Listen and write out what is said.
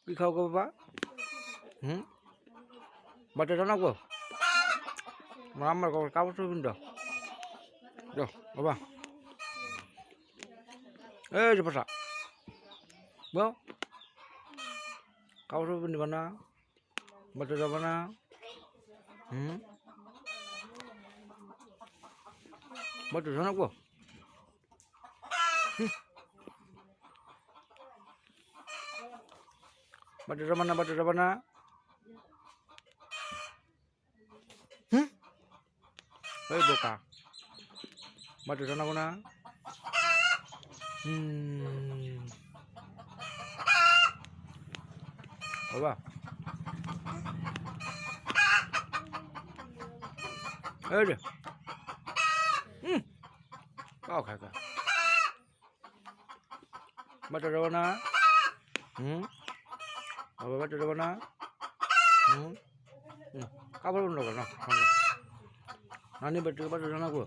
কি খাও গো বাবা? বাচ্চা জানাবো আমার কাপড় চোপড় দাও দাও বাবা। এই যে পাশা বাও কাপড় চোপড় নিবা না? বাচ্চা যাবা না? বাচ্চা জানাবো বাচ্চা যাবা না? বাচ্চা যাবা না? এই বোকা বাচ্চা জানাবো না? বাবা এই যে কাও খায় খা বাচ্চা যাবো না? বাবা বাচ্চা যাবো না? কাপড় বন্ধ কর না নানি বাচ্চাকে বাচ্চা জানাবো